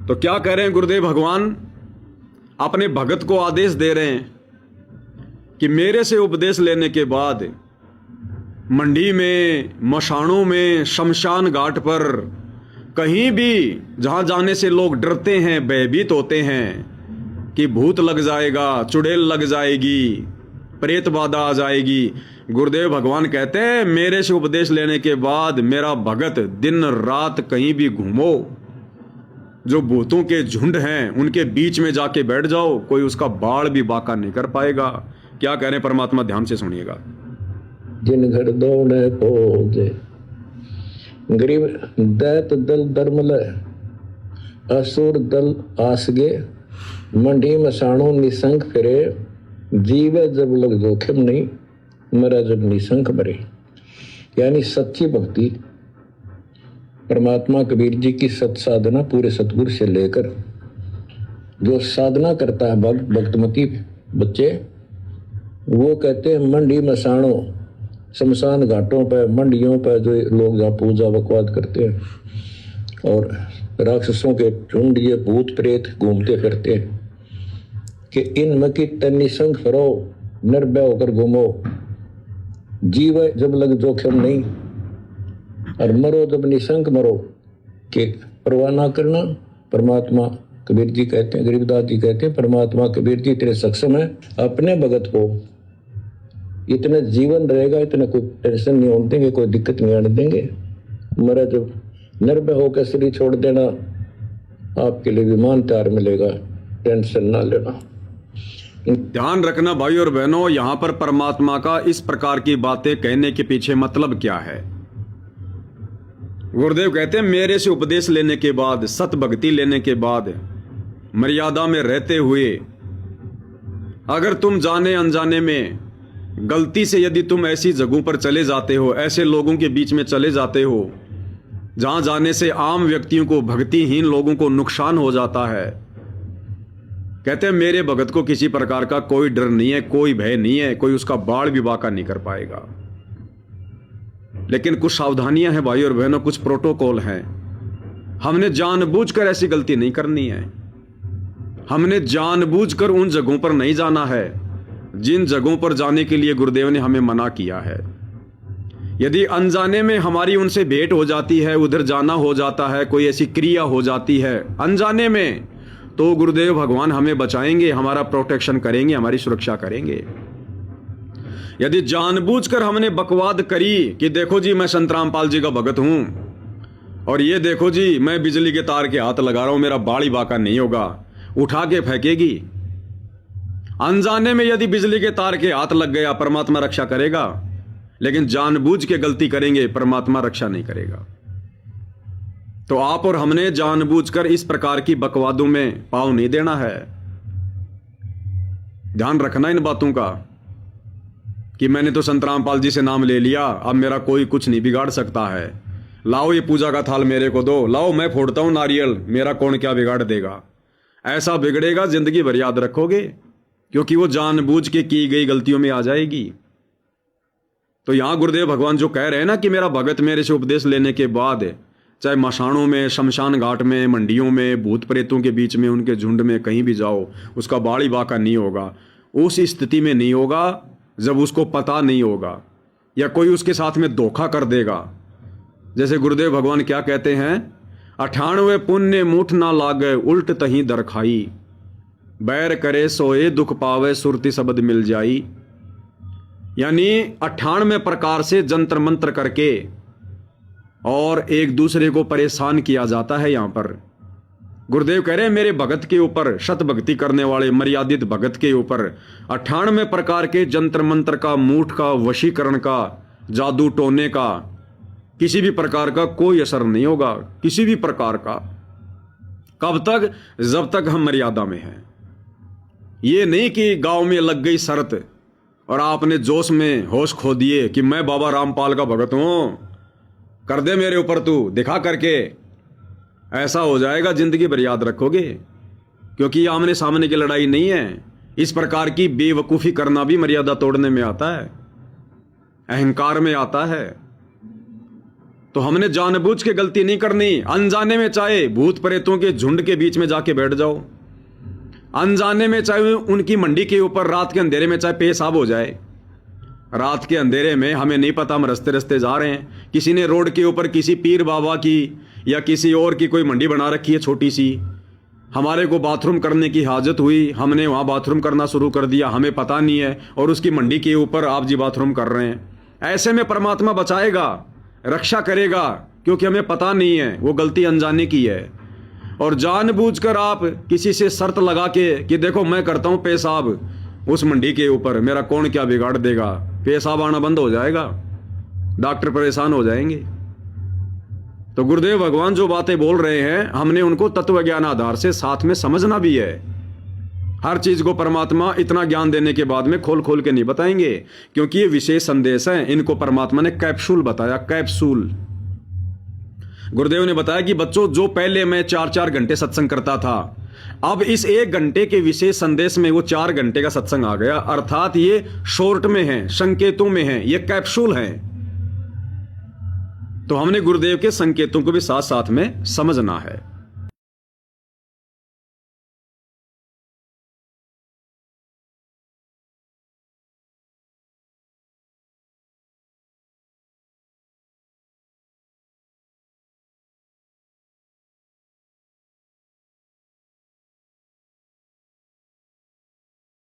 तो क्या कह रहे हैं गुरुदेव भगवान? अपने भगत को आदेश दे रहे हैं कि मेरे से उपदेश लेने के बाद मंडी में, मशानों में, शमशान घाट पर, कहीं भी जहां जाने से लोग डरते हैं, भयभीत होते हैं कि भूत लग जाएगा, चुड़ैल लग जाएगी, प्रेत बाधा आ जाएगी, गुरुदेव भगवान कहते हैं मेरे से उपदेश लेने के बाद मेरा भगत दिन रात कहीं भी घूमो, जो भूतों के झुंड हैं उनके बीच में जाके बैठ जाओ, कोई उसका बाल भी बाका नहीं कर पाएगा। क्या कह रहे हैं परमात्मा, ध्यान से सुनिएगा। जिन घर दौड़े पोजे गरीब दैत दल धर्मल असुर दल आसगे मंडी मसाणों निसंग फिरे जीवे जब लग जोखिम नहीं मरा जब निसंग मरे। यानी सच्ची भक्ति, परमात्मा कबीर जी की सत साधना पूरे सतगुरु से लेकर जो साधना करता है भक्तमती बच्चे, वो कहते हैं मंडी मसाणों, शमशान घाटों पर, मंडियों पर जो लोग जहाँ पूजा बकवाद करते हैं और राक्षसों के झुंड, ये भूत प्रेत घूमते फिरते हैं कि इन मकी निसंग फिरो, निर्भय होकर घूमो, जीव जब लग जोखिम नहीं और मरो जब निसंग मरो, कि परवाह ना करना। परमात्मा कबीर जी कहते हैं, गरीबदास जी कहते हैं, परमात्मा कबीर जी तेरे सक्षम है, अपने भगत को इतना जीवन रहेगा, इतना कोई टेंशन नहीं होने देंगे, कोई दिक्कत नहीं आने देंगे। मरा जब निर्भय होकर शरीर छोड़ देना, आपके लिए विमान तैयार मिलेगा, टेंशन ना लेना। ध्यान रखना भाई और बहनों, यहां पर परमात्मा का इस प्रकार की बातें कहने के पीछे मतलब क्या है? गुरुदेव कहते हैं मेरे से उपदेश लेने के बाद, सत भक्ति लेने के बाद, मर्यादा में रहते हुए, अगर तुम जाने अनजाने में गलती से यदि तुम ऐसी जगहों पर चले जाते हो, ऐसे लोगों के बीच में चले जाते हो जहां जाने से आम व्यक्तियों को, भक्तिहीन लोगों को नुकसान हो जाता है, कहते हैं मेरे भगत को किसी प्रकार का कोई डर नहीं है, कोई भय नहीं है, कोई उसका बाढ़ भी बाका नहीं कर पाएगा। लेकिन कुछ सावधानियां हैं भाई और बहनों, कुछ प्रोटोकॉल हैं। हमने जानबूझकर ऐसी गलती नहीं करनी है। हमने जानबूझकर उन जगहों पर नहीं जाना है जिन जगहों पर जाने के लिए गुरुदेव ने हमें मना किया है। यदि अनजाने में हमारी उनसे भेंट हो जाती है, उधर जाना हो जाता है, कोई ऐसी क्रिया हो जाती है अनजाने में, तो गुरुदेव भगवान हमें बचाएंगे, हमारा प्रोटेक्शन करेंगे, हमारी सुरक्षा करेंगे। यदि जानबूझकर हमने बकवाद करी कि देखो जी मैं संत रामपाल जी का भगत हूं और ये देखो जी मैं बिजली के तार के हाथ लगा रहा हूं, मेरा बाड़ी बाका नहीं होगा, उठा के फेंकेगी। अनजाने में यदि बिजली के तार के हाथ लग गया, परमात्मा रक्षा करेगा, लेकिन जानबूझ के गलती करेंगे, परमात्मा रक्षा नहीं करेगा। तो आप और हमने जानबूझकर इस प्रकार की बकवादों में पांव नहीं देना है। ध्यान रखना इन बातों का कि मैंने तो संत रामपाल जी से नाम ले लिया, अब मेरा कोई कुछ नहीं बिगाड़ सकता है, लाओ ये पूजा का थाल मेरे को दो, लाओ मैं फोड़ता हूं नारियल, मेरा कौन क्या बिगाड़ देगा। ऐसा बिगड़ेगा, जिंदगी भर याद रखोगे, क्योंकि वो जानबूझ के की गई गलतियों में आ जाएगी। तो यहां गुरुदेव भगवान जो कह रहे हैं ना कि मेरा भगत मेरे से उपदेश लेने के बाद, चाहे मशानों में, शमशान घाट में, मंडियों में, भूत प्रेतों के बीच में, उनके झुंड में कहीं भी जाओ, उसका बाड़ी बाका नहीं होगा। उस स्थिति में नहीं होगा जब उसको पता नहीं होगा या कोई उसके साथ में धोखा कर देगा। जैसे गुरुदेव भगवान क्या कहते हैं, 98 पुण्य मुठ ना लागे उल्ट तही दर खाई, बैर करे सोए दुख पावे सुरती शब्द मिल जाई। यानी 98 प्रकार से जंत्र मंत्र करके और एक दूसरे को परेशान किया जाता है। यहां पर गुरुदेव कह रहे हैं मेरे भगत के ऊपर, शत भक्ति करने वाले मर्यादित भगत के ऊपर 98 प्रकार के जंत्र मंत्र का, मूठ का, वशीकरण का, जादू टोने का, किसी भी प्रकार का कोई असर नहीं होगा, किसी भी प्रकार का। कब तक? जब तक हम मर्यादा में हैं। ये नहीं कि गांव में लग गई शर्त और आपने जोश में होश खो दिए कि मैं बाबा रामपाल का भगत हूं, कर दे मेरे ऊपर तू, दिखा करके। ऐसा हो जाएगा, जिंदगी भर याद रखोगे, क्योंकि ये आमने सामने की लड़ाई नहीं है। इस प्रकार की बेवकूफी करना भी मर्यादा तोड़ने में आता है, अहंकार में आता है। तो हमने जानबूझ के गलती नहीं करनी। अनजाने में चाहे भूत प्रेतों के झुंड के बीच में जाके बैठ जाओ, अनजाने में चाहे उनकी मंडी के ऊपर रात के अंधेरे में चाहे पेशाब हो जाए। रात के अंधेरे में हमें नहीं पता, हम रस्ते रस्ते जा रहे हैं, किसी ने रोड के ऊपर किसी पीर बाबा की या किसी और की कोई मंडी बना रखी है छोटी सी, हमारे को बाथरूम करने की हाजत हुई, हमने वहाँ बाथरूम करना शुरू कर दिया, हमें पता नहीं है, और उसकी मंडी के ऊपर आप जी बाथरूम कर रहे हैं। ऐसे में परमात्मा बचाएगा, रक्षा करेगा, क्योंकि हमें पता नहीं है, वो गलती अनजाने की है। और जानबूझकर आप किसी से शर्त लगा के कि देखो मैं करता हूँ पेशाब उस मंडी के ऊपर, मेरा कौन क्या बिगाड़ देगा, पेशाब आना बंद हो जाएगा, डॉक्टर परेशान हो जाएंगे। तो गुरुदेव भगवान जो बातें बोल रहे हैं हमने उनको तत्व ज्ञान आधार से साथ में समझना भी है। हर चीज को परमात्मा इतना ज्ञान देने के बाद में खोल खोल के नहीं बताएंगे, क्योंकि ये विशेष संदेश है। इनको परमात्मा ने कैप्सूल बताया, कैप्सूल। गुरुदेव ने बताया कि बच्चों, जो पहले मैं 4-4 घंटे सत्संग करता था, अब इस 1 घंटे के विशेष संदेश में वो 4 घंटे का सत्संग आ गया, अर्थात ये शॉर्ट में है, संकेतों में है, ये कैप्सूल है। तो हमने गुरुदेव के संकेतों को भी साथ साथ में समझना है।